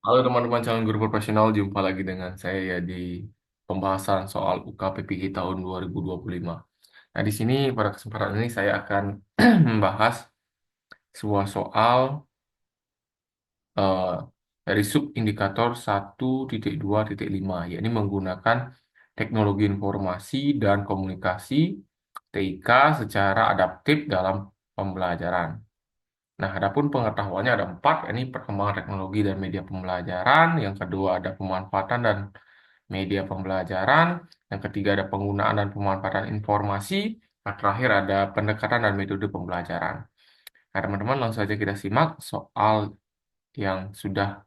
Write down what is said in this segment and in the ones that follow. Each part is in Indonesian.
Halo teman-teman calon guru profesional, jumpa lagi dengan saya ya di pembahasan soal UKPPG tahun 2025. Nah, di sini pada kesempatan ini saya akan membahas sebuah soal eh, dari subindikator 1.2.5, yakni menggunakan teknologi informasi dan komunikasi TIK secara adaptif dalam pembelajaran. Nah, adapun pengetahuannya ada empat, yakni perkembangan teknologi dan media pembelajaran. Yang kedua ada pemanfaatan dan media pembelajaran. Yang ketiga ada penggunaan dan pemanfaatan informasi. Yang terakhir ada pendekatan dan metode pembelajaran. Nah, teman-teman langsung saja kita simak soal yang sudah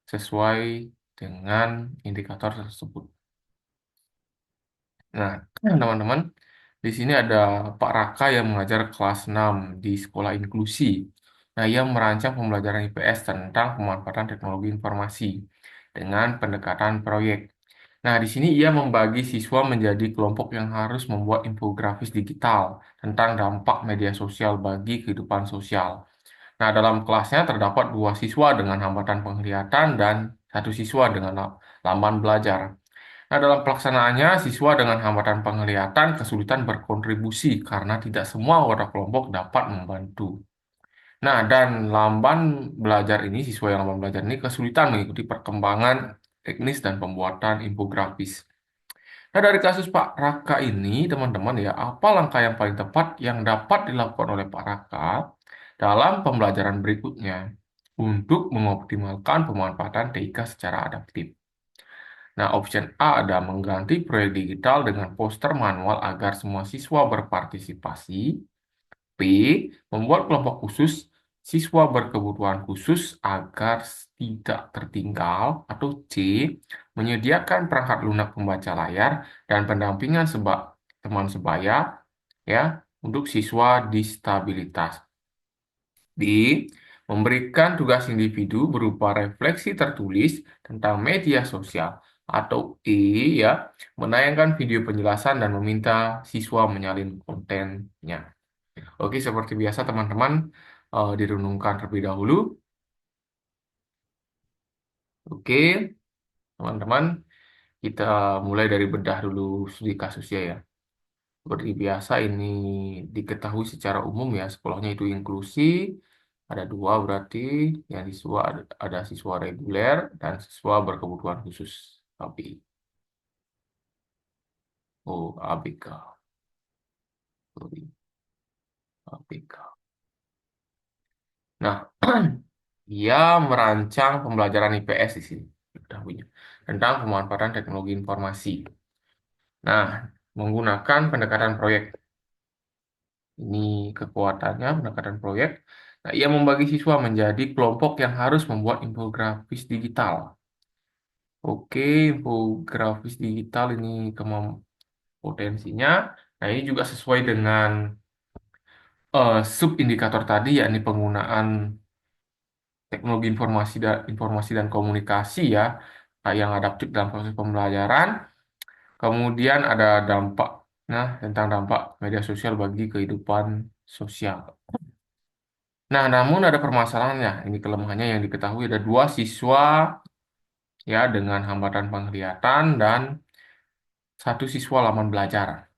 sesuai dengan indikator tersebut. Nah, teman-teman, di sini ada Pak Raka yang mengajar kelas 6 di sekolah inklusi. Nah, ia merancang pembelajaran IPS tentang pemanfaatan teknologi informasi dengan pendekatan proyek. Nah, di sini ia membagi siswa menjadi kelompok yang harus membuat infografis digital tentang dampak media sosial bagi kehidupan sosial. Nah, dalam kelasnya terdapat dua siswa dengan hambatan penglihatan dan satu siswa dengan lamban belajar. Nah, dalam pelaksanaannya, siswa dengan hambatan penglihatan kesulitan berkontribusi karena tidak semua anggota kelompok dapat membantu. Nah, dan lamban belajar ini, siswa yang lamban belajar ini kesulitan mengikuti perkembangan teknis dan pembuatan infografis. Nah, dari kasus Pak Raka ini, teman-teman ya, apa langkah yang paling tepat yang dapat dilakukan oleh Pak Raka dalam pembelajaran berikutnya untuk mengoptimalkan pemanfaatan TIK secara adaptif? Nah, option A ada mengganti proyek digital dengan poster manual agar semua siswa berpartisipasi. B, membuat kelompok khusus siswa berkebutuhan khusus agar tidak tertinggal. Atau C, menyediakan perangkat lunak pembaca layar dan pendampingan teman sebaya ya untuk siswa disabilitas. D, memberikan tugas individu berupa refleksi tertulis tentang media sosial. Atau E, ya, menayangkan video penjelasan dan meminta siswa menyalin kontennya. Oke, seperti biasa teman-teman direnungkan terlebih dahulu. Oke, teman-teman, kita mulai dari bedah dulu studi kasusnya ya. Seperti biasa ini diketahui secara umum ya, sekolahnya itu inklusi. Ada dua berarti, yang siswa ada siswa reguler dan siswa berkebutuhan khusus. ABI. Oh, ABK. Sorry, ABK. Nah, ia merancang pembelajaran IPS di sini, diketahuinya, tentang pemanfaatan teknologi informasi. Nah, menggunakan pendekatan proyek. Ini kekuatannya, pendekatan proyek. Nah, ia membagi siswa menjadi kelompok yang harus membuat infografis digital. Oke, infografis digital ini potensinya. Nah, ini juga sesuai dengan subindikator tadi, yakni penggunaan teknologi informasi dan komunikasi ya, yang adaptif dalam proses pembelajaran. Kemudian ada dampak, nah tentang dampak media sosial bagi kehidupan sosial. Nah, namun ada permasalahannya. Ini kelemahannya yang diketahui ada dua siswa ya dengan hambatan penglihatan dan satu siswa laman belajar.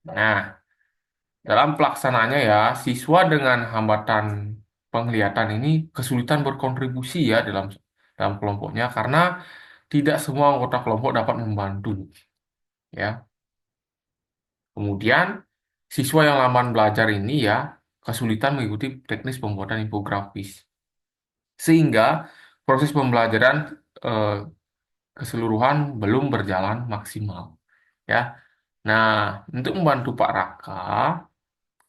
Nah, dalam pelaksanaannya ya, siswa dengan hambatan penglihatan ini kesulitan berkontribusi ya dalam dalam kelompoknya karena tidak semua anggota kelompok dapat membantu ya. Kemudian siswa yang lamban belajar ini ya kesulitan mengikuti teknis pembuatan infografis. Sehingga proses pembelajaran eh, keseluruhan belum berjalan maksimal ya. Nah, untuk membantu Pak Raka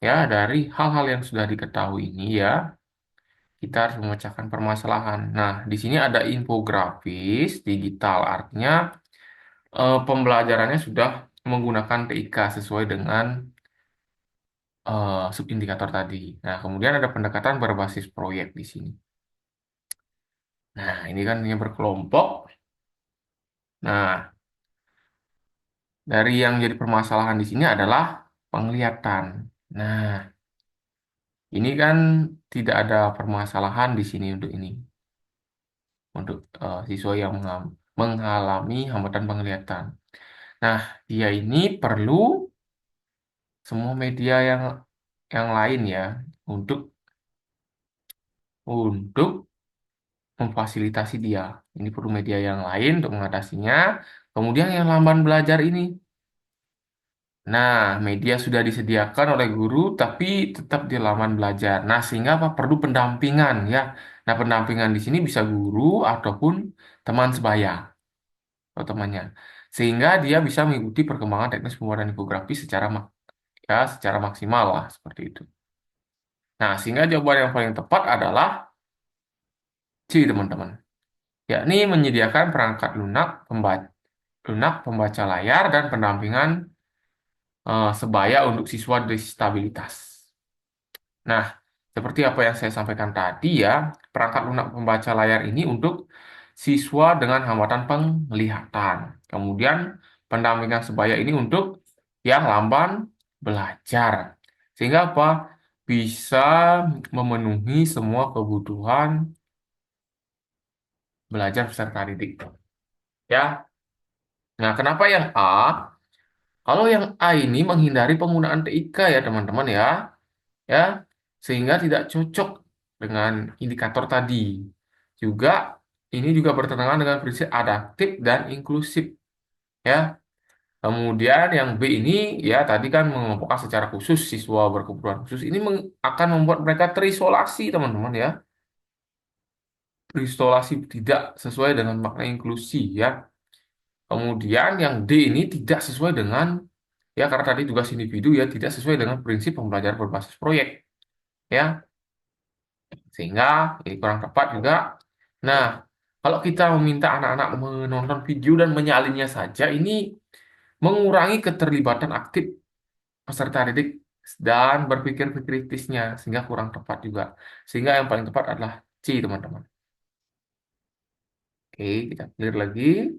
ya dari hal-hal yang sudah diketahui ini ya, kita harus memecahkan permasalahan. Nah, di sini ada infografis digital, artinya pembelajarannya sudah menggunakan TIK sesuai dengan subindikator tadi. Nah, kemudian ada pendekatan berbasis proyek di sini. Nah, ini kan ini berkelompok. Nah, dari yang jadi permasalahan di sini adalah penglihatan. Nah, ini kan tidak ada permasalahan di sini untuk ini. untuk siswa yang mengalami hambatan penglihatan. Nah, dia ini perlu semua media yang lain ya untuk untuk memfasilitasi dia. Ini perlu media yang lain untuk mengatasinya. Kemudian yang lamban belajar ini. Nah, media sudah disediakan oleh guru, tapi tetap di laman belajar. Nah, sehingga apa? Perlu pendampingan ya. Nah, pendampingan di sini bisa guru ataupun teman sebaya atau temannya, sehingga dia bisa mengikuti perkembangan teknis pembuatan infografi secara maksimal lah seperti itu. Nah, sehingga jawaban yang paling tepat adalah C, teman-teman. Yakni menyediakan perangkat lunak, pembaca layar, dan pendampingan sebaya untuk siswa disabilitas. Nah, seperti apa yang saya sampaikan tadi ya, perangkat lunak pembaca layar ini untuk siswa dengan hambatan penglihatan. Kemudian pendampingan sebaya ini untuk yang lamban belajar. Sehingga apa? Bisa memenuhi semua kebutuhan belajar peserta didik. Ya. Nah, kenapa yang A? Kalau yang A ini menghindari penggunaan TIK ya teman-teman ya, sehingga tidak cocok dengan indikator tadi. Juga ini juga bertentangan dengan prinsip adaptif dan inklusif ya. Kemudian yang B ini ya tadi kan mengelompokkan secara khusus siswa berkebutuhan khusus ini akan membuat mereka terisolasi teman-teman ya. Terisolasi tidak sesuai dengan makna inklusi ya. Kemudian yang D ini tidak sesuai dengan ya karena tadi tugas individu ya tidak sesuai dengan prinsip pembelajaran berbasis proyek ya, sehingga ini kurang tepat juga. Nah, kalau kita meminta anak-anak menonton video dan menyalinnya saja, ini mengurangi keterlibatan aktif peserta didik dan berpikir kritisnya, sehingga kurang tepat juga. Sehingga yang paling tepat adalah C, teman-teman. Oke, kita clear lagi.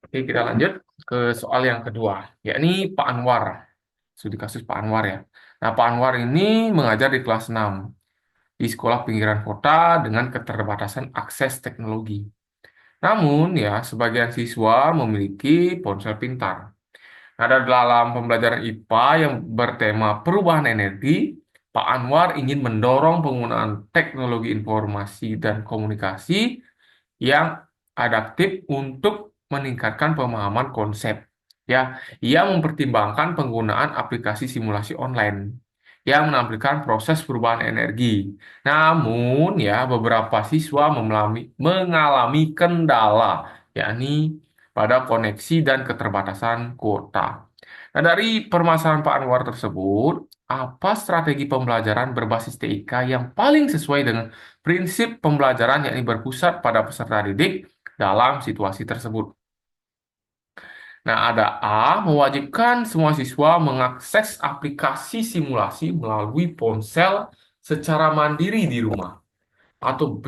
Oke, kita lanjut ke soal yang kedua, yakni Pak Anwar. Studi kasus Pak Anwar ya. Nah, Pak Anwar ini mengajar di kelas 6 di sekolah pinggiran kota dengan keterbatasan akses teknologi. Namun ya, sebagian siswa memiliki ponsel pintar. Ada dalam pembelajaran IPA yang bertema perubahan energi, Pak Anwar ingin mendorong penggunaan teknologi informasi dan komunikasi yang adaptif untuk meningkatkan pemahaman konsep. Ya, ia mempertimbangkan penggunaan aplikasi simulasi online yang menampilkan proses perubahan energi. Namun, ya, beberapa siswa mengalami kendala, yakni pada koneksi dan keterbatasan kuota. Nah, dari permasalahan Pak Anwar tersebut, apa strategi pembelajaran berbasis TIK yang paling sesuai dengan prinsip pembelajaran yakni berpusat pada peserta didik dalam situasi tersebut? Nah, ada A, mewajibkan semua siswa mengakses aplikasi simulasi melalui ponsel secara mandiri di rumah. Atau B,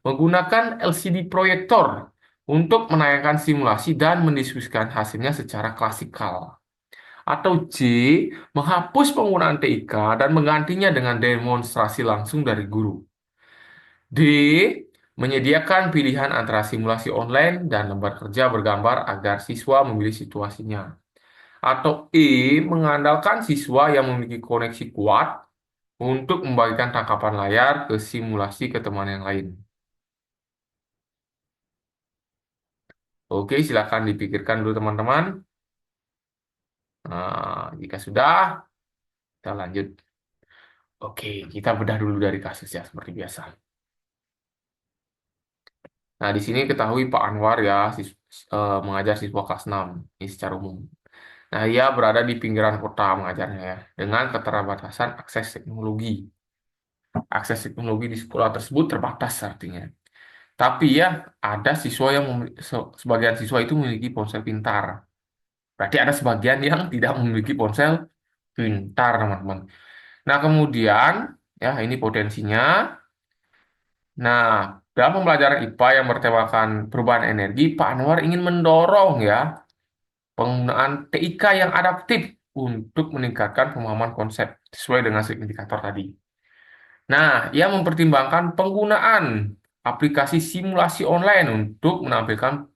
menggunakan LCD proyektor untuk menayangkan simulasi dan mendiskusikan hasilnya secara klasikal. Atau C, menghapus penggunaan TIK dan menggantinya dengan demonstrasi langsung dari guru. D, menyediakan pilihan antara simulasi online dan lembar kerja bergambar agar siswa memilih situasinya. Atau E, mengandalkan siswa yang memiliki koneksi kuat untuk membagikan tangkapan layar ke simulasi ke teman yang lain. Oke, silakan dipikirkan dulu teman-teman. Nah, jika sudah, kita lanjut. Oke, kita bedah dulu dari kasus ya, seperti biasa. Nah, di sini ketahui Pak Anwar ya, mengajar siswa kelas 6 ini secara umum. Nah, ia berada di pinggiran kota mengajarnya ya, dengan keterbatasan akses teknologi. Akses teknologi di sekolah tersebut terbatas artinya. Tapi ya, ada siswa yang sebagian siswa itu memiliki ponsel pintar. Berarti ada sebagian yang tidak memiliki ponsel pintar, teman-teman. Nah, kemudian ya ini potensinya. Nah, dalam pembelajaran IPA yang bertemakan perubahan energi, Pak Anwar ingin mendorong ya penggunaan TIK yang adaptif untuk meningkatkan pemahaman konsep sesuai dengan indikator tadi. Nah, ia mempertimbangkan penggunaan aplikasi simulasi online untuk menampilkan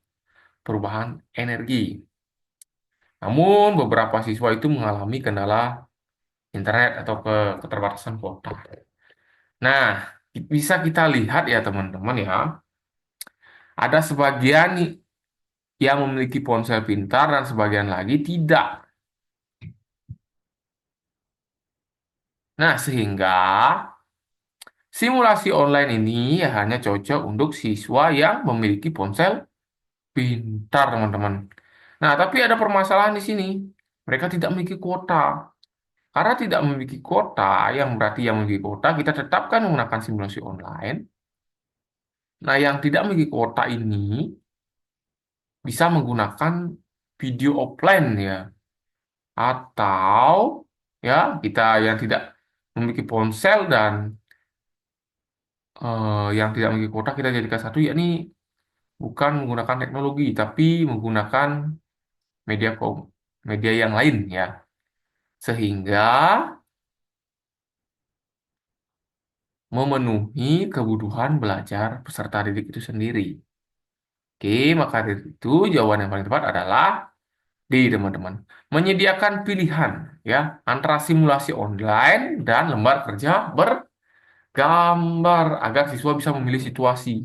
perubahan energi. Namun, beberapa siswa itu mengalami kendala internet atau keterbatasan kuota. Nah, bisa kita lihat ya teman-teman ya, ada sebagian yang memiliki ponsel pintar dan sebagian lagi tidak. Nah, sehingga simulasi online ini ya hanya cocok untuk siswa yang memiliki ponsel pintar, teman-teman. Nah, tapi ada permasalahan di sini. Mereka tidak memiliki kuota. Karena tidak memiliki kuota, yang berarti yang memiliki kuota, kita tetapkan menggunakan simulasi online. Nah, yang tidak memiliki kuota ini bisa menggunakan video offline ya. Atau ya kita yang tidak memiliki ponsel dan yang tidak memiliki kuota kita jadikan satu, yakni bukan menggunakan teknologi, tapi menggunakan media media yang lain ya. Sehingga memenuhi kebutuhan belajar peserta didik itu sendiri. Oke, maka dari itu jawaban yang paling tepat adalah D, teman-teman. Menyediakan pilihan ya antara simulasi online dan lembar kerja bergambar agar siswa bisa memilih situasi.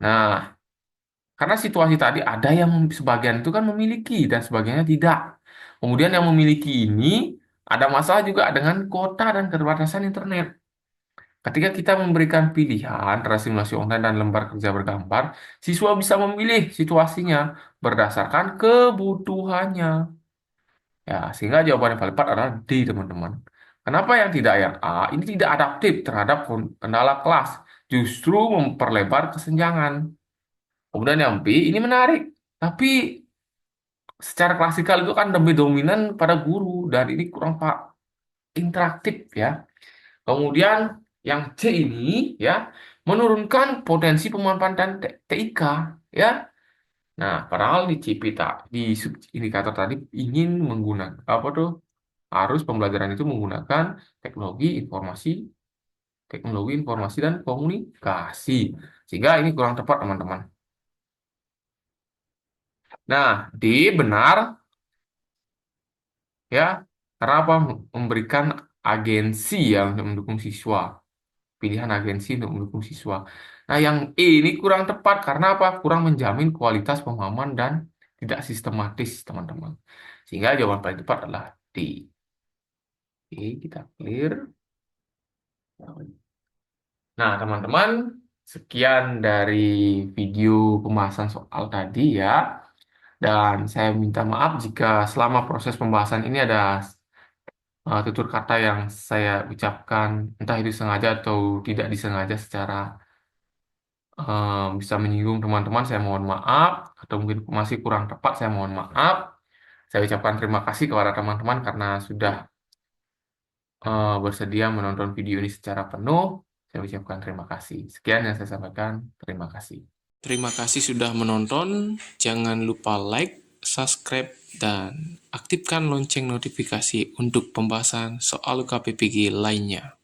Nah, karena situasi tadi ada yang sebagian itu kan memiliki dan sebagiannya tidak. Kemudian yang memiliki ini ada masalah juga dengan kuota dan keterbatasan internet. Ketika kita memberikan pilihan antara simulasi online dan lembar kerja bergambar, siswa bisa memilih situasinya berdasarkan kebutuhannya. Ya, sehingga jawaban yang paling tepat adalah D, teman-teman. Kenapa yang tidak yang A? Ini tidak adaptif terhadap kendala kelas, justru memperlebar kesenjangan. Kemudian yang B, ini menarik, tapi secara klasikal itu kan lebih dominan pada guru, dan ini kurang pak interaktif ya. Kemudian yang C ini ya menurunkan potensi pemanfaatan TIK ya. Nah, padahal di CIPI di sub indikator tadi ingin menggunakan apa tuh? Harus pembelajaran itu menggunakan teknologi informasi dan komunikasi. Sehingga ini kurang tepat, teman-teman. Nah, D benar ya. Karena apa? Memberikan agensi yang untuk mendukung siswa. Pilihan agensi untuk mendukung siswa. Nah, yang E ini kurang tepat karena apa? Kurang menjamin kualitas pemahaman dan tidak sistematis, teman-teman. Sehingga jawaban paling tepat adalah D. Oke, kita clear. Nah, teman-teman, sekian dari video pembahasan soal tadi ya. Dan saya minta maaf jika selama proses pembahasan ini ada tutur kata yang saya ucapkan, entah itu sengaja atau tidak disengaja secara bisa menyinggung teman-teman, saya mohon maaf. Atau mungkin masih kurang tepat, saya mohon maaf. Saya ucapkan terima kasih kepada teman-teman karena sudah bersedia menonton video ini secara penuh. Saya ucapkan terima kasih. Sekian yang saya sampaikan. Terima kasih. Terima kasih sudah menonton. Jangan lupa like, subscribe, dan aktifkan lonceng notifikasi untuk pembahasan soal KPPG lainnya.